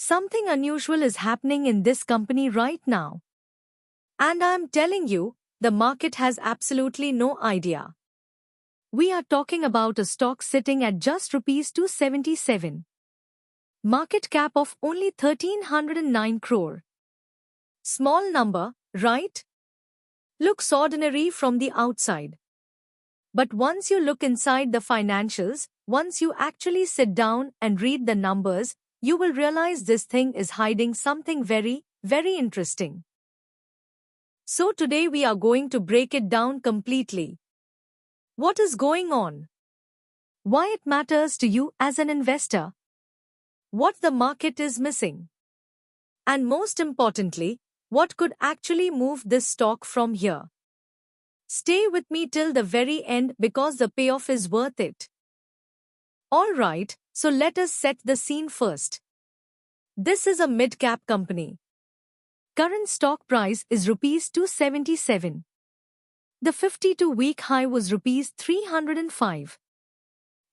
Something unusual is happening in this company right now. And I'm telling you, the market has absolutely no idea. We are talking about a stock sitting at just rupees 277. Market cap of only 1309 crore. Small number, right? Looks ordinary from the outside. But once you look inside the financials, once you actually sit down and read the numbers, you will realize this thing is hiding something very, very interesting. So today we are going to break it down completely. What is going on? Why it matters to you as an investor? What the market is missing? And most importantly, what could actually move this stock from here? Stay with me till the very end because the payoff is worth it. Alright, so let us set the scene first. This is a mid-cap company. Current stock price is rupees 277. The 52-week high was rupees 305.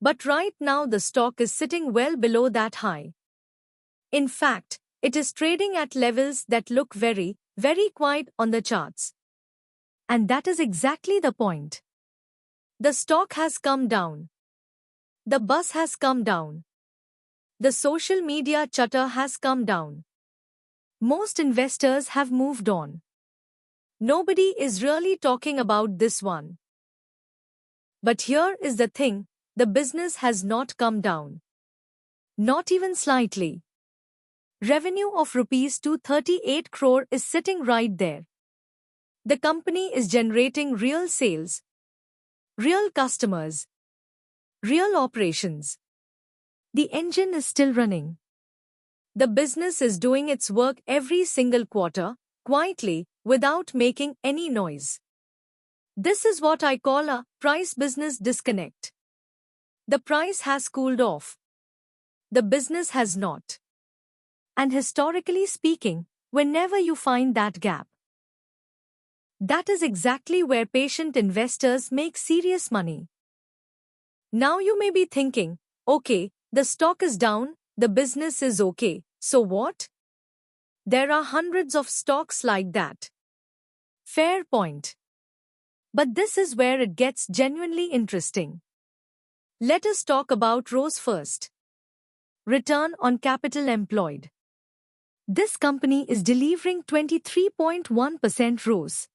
But right now the stock is sitting well below that high. In fact, it is trading at levels that look very, very quiet on the charts. And that is exactly the point. The stock has come down. The buzz has come down. The social media chatter has come down. Most investors have moved on. Nobody is really talking about this one. But here is the thing, the business has not come down. Not even slightly. Revenue of rupees 238 crore is sitting right there. The company is generating real sales, real customers, real operations. The engine is still running. The business is doing its work every single quarter, quietly, without making any noise. This is what I call a price-business disconnect. The price has cooled off. The business has not. And historically speaking, whenever you find that gap, that is exactly where patient investors make serious money. Now you may be thinking, okay, the stock is down, the business is okay, so what? There are hundreds of stocks like that. Fair point. But this is where it gets genuinely interesting. Let us talk about ROCE first. Return on capital employed. This company is delivering 23.1% ROCE.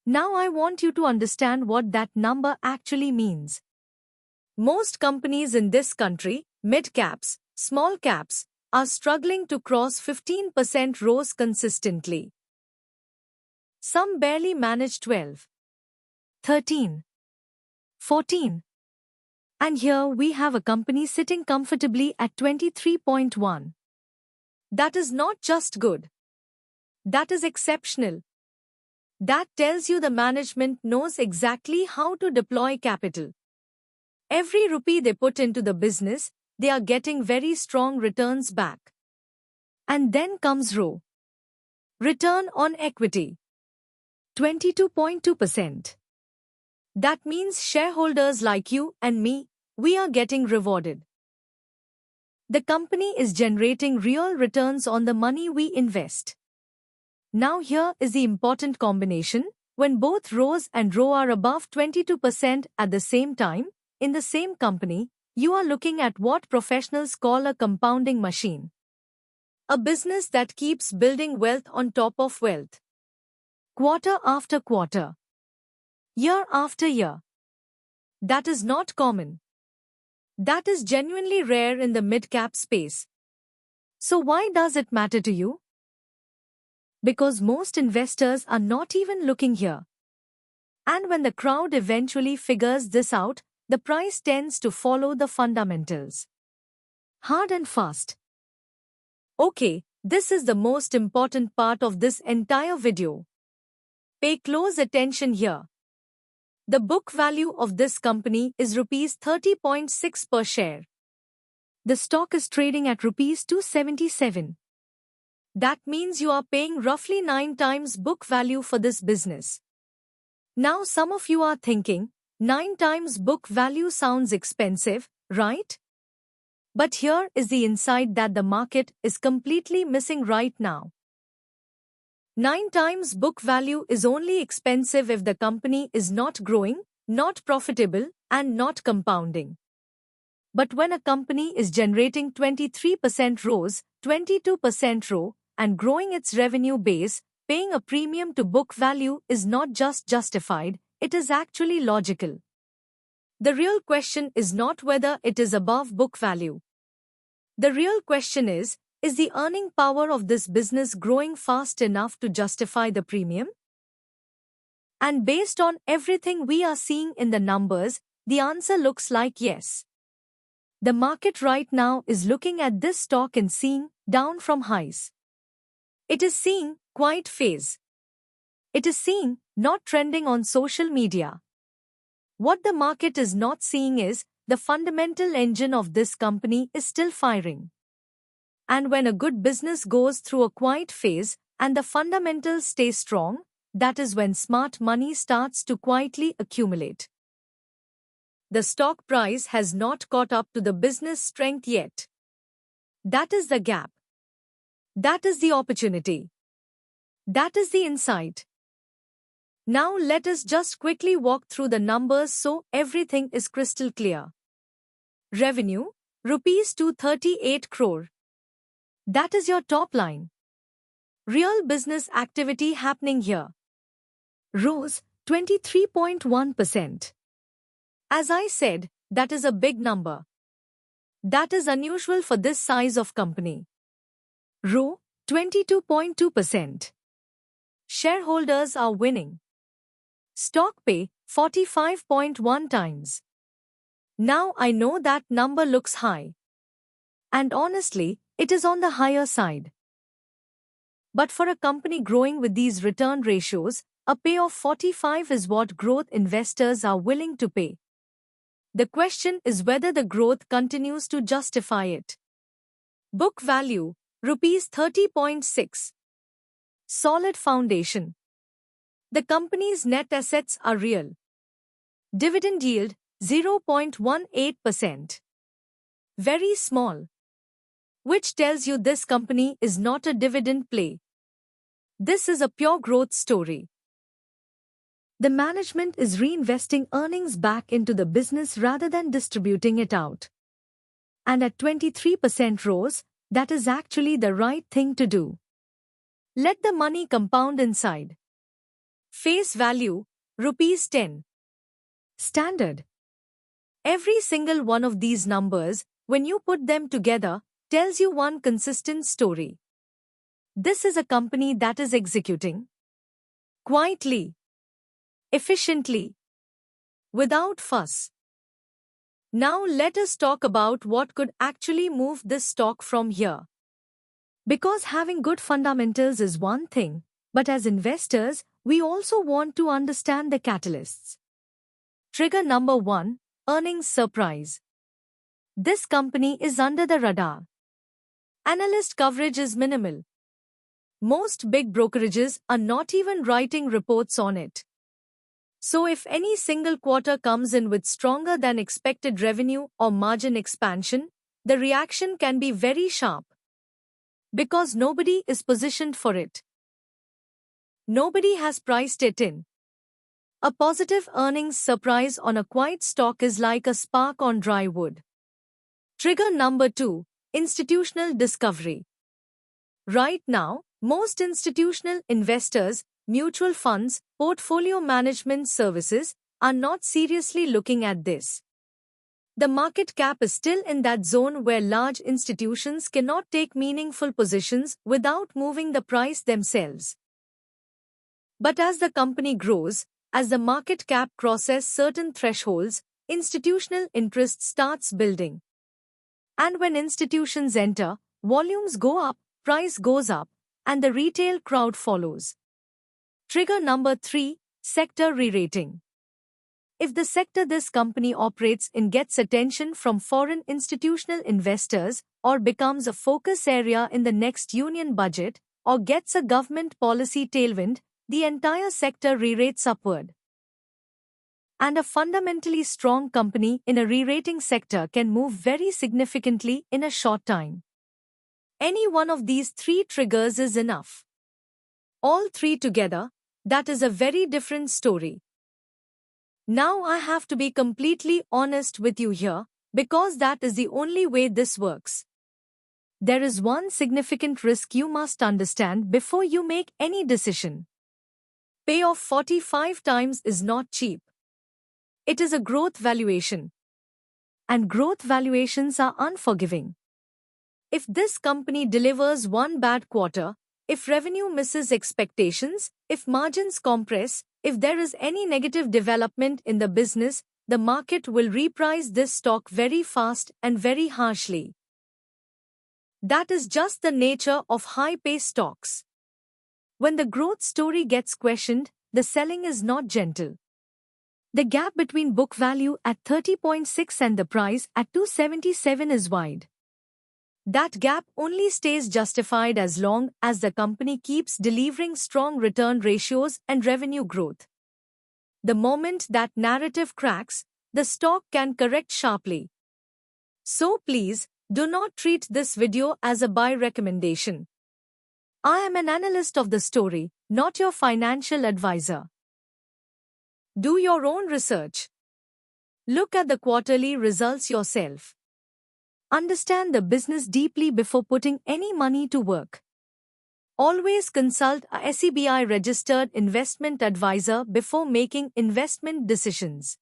Now I want you to understand what that number actually means. Most companies in this country, mid-caps, small caps, are struggling to cross 15% ROCE consistently. Some barely manage 12, 13, 14. And here we have a company sitting comfortably at 23.1. That is not just good. That is exceptional. That tells you the management knows exactly how to deploy capital. Every rupee they put into the business, they are getting very strong returns back. And then comes ROE. Return on equity. 22.2%. That means shareholders like you and me, we are getting rewarded. The company is generating real returns on the money we invest. Now here is the important combination, when both ROCE and ROE are above 22% at the same time, in the same company, you are looking at what professionals call a compounding machine. A business that keeps building wealth on top of wealth. Quarter after quarter. Year after year. That is not common. That is genuinely rare in the mid-cap space. So why does it matter to you? Because most investors are not even looking here. And when the crowd eventually figures this out, the price tends to follow the fundamentals. Hard and fast. Okay, this is the most important part of this entire video. Pay close attention here. The book value of this company is rupees 30.6 per share. The stock is trading at rupees 277. That means you are paying roughly 9 times book value for this business. Now some of you are thinking, 9 times book value sounds expensive, right? But here is the insight that the market is completely missing right now. 9 times book value is only expensive if the company is not growing, not profitable, and not compounding. But when a company is generating 23% ROAS, 22% ROE, and growing its revenue base, paying a premium to book value is not just justified, it is actually logical. The real question is not whether it is above book value. The real question is the earning power of this business growing fast enough to justify the premium? And based on everything we are seeing in the numbers, the answer looks like yes. The market right now is looking at this stock and seeing down from highs. It is seeing quiet phase. It is seeing not trending on social media. What the market is not seeing is the fundamental engine of this company is still firing. And when a good business goes through a quiet phase and the fundamentals stay strong, that is when smart money starts to quietly accumulate. The stock price has not caught up to the business strength yet. That is the gap. That is the opportunity. That is the insight. Now let us just quickly walk through the numbers so everything is crystal clear. Revenue, rupees 238 crore. That is your top line. Real business activity happening here. ROAS, 23.1%. As I said, that is a big number. That is unusual for this size of company. ROE, 22.2%. Shareholders are winning. Stock pay, 45.1 times. Now I know that number looks high. And honestly, it is on the higher side. But for a company growing with these return ratios, a pay of 45 is what growth investors are willing to pay. The question is whether the growth continues to justify it. Book value, rupees 30.6. Solid foundation. The company's net assets are real. Dividend yield, 0.18%. Very small. Which tells you this company is not a dividend play. This is a pure growth story. The management is reinvesting earnings back into the business rather than distributing it out. And at 23% ROAS, that is actually the right thing to do. Let the money compound inside. Face value, rupees 10. Standard. Every single one of these numbers, when you put them together, tells you one consistent story. This is a company that is executing quietly, efficiently, without fuss. Now let us talk about what could actually move this stock from here. Because having good fundamentals is one thing, but as investors, we also want to understand the catalysts. Trigger number 1, earnings surprise. This company is under the radar. Analyst coverage is minimal. Most big brokerages are not even writing reports on it. So if any single quarter comes in with stronger than expected revenue or margin expansion, the reaction can be very sharp. Because nobody is positioned for it. Nobody has priced it in. A positive earnings surprise on a quiet stock is like a spark on dry wood. Trigger number 2, institutional discovery. Right now, most institutional investors, mutual funds, portfolio management services are not seriously looking at this. The market cap is still in that zone where large institutions cannot take meaningful positions without moving the price themselves. But as the company grows, as the market cap crosses certain thresholds, institutional interest starts building. And when institutions enter, volumes go up, price goes up, and the retail crowd follows. Trigger number 3, sector re-rating. If the sector this company operates in gets attention from foreign institutional investors, or becomes a focus area in the next union budget, or gets a government policy tailwind, the entire sector re-rates upward. And a fundamentally strong company in a re-rating sector can move very significantly in a short time. Any one of these three triggers is enough. All three together, that is a very different story. Now I have to be completely honest with you here, because that is the only way this works. There is one significant risk you must understand before you make any decision. Payoff 45 times is not cheap. It is a growth valuation. And growth valuations are unforgiving. If this company delivers one bad quarter, if revenue misses expectations, if margins compress, if there is any negative development in the business, the market will reprice this stock very fast and very harshly. That is just the nature of high-pay stocks. When the growth story gets questioned, the selling is not gentle. The gap between book value at 30.6 and the price at 277 is wide. That gap only stays justified as long as the company keeps delivering strong return ratios and revenue growth. The moment that narrative cracks, the stock can correct sharply. So please, do not treat this video as a buy recommendation. I am an analyst of the story, not your financial advisor. Do your own research. Look at the quarterly results yourself. Understand the business deeply before putting any money to work. Always consult a SEBI registered investment advisor before making investment decisions.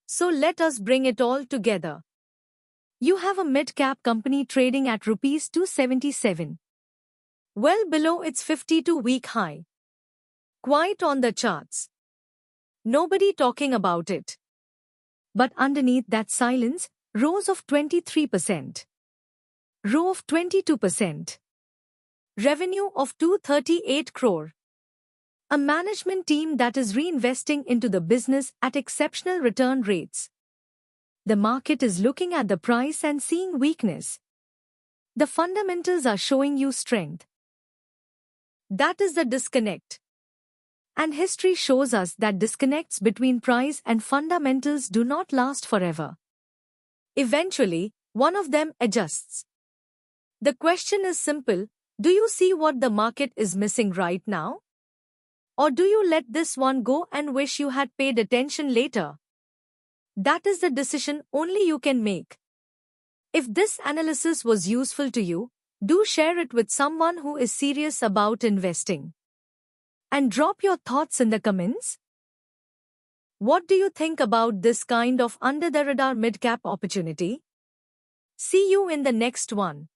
So let us bring it all together. You have a mid-cap company trading at Rs 277. Well below its 52-week high. Quite on the charts. Nobody talking about it. But underneath that silence, rows of 23%. Row of 22%. Revenue of 238 crore. A management team that is reinvesting into the business at exceptional return rates. The market is looking at the price and seeing weakness. The fundamentals are showing you strength. That is the disconnect. And history shows us that disconnects between price and fundamentals do not last forever. Eventually, one of them adjusts. The question is simple: do you see what the market is missing right now? Or do you let this one go and wish you had paid attention later? That is the decision only you can make. If this analysis was useful to you, do share it with someone who is serious about investing. And drop your thoughts in the comments. What do you think about this kind of under-the-radar mid-cap opportunity? See you in the next one.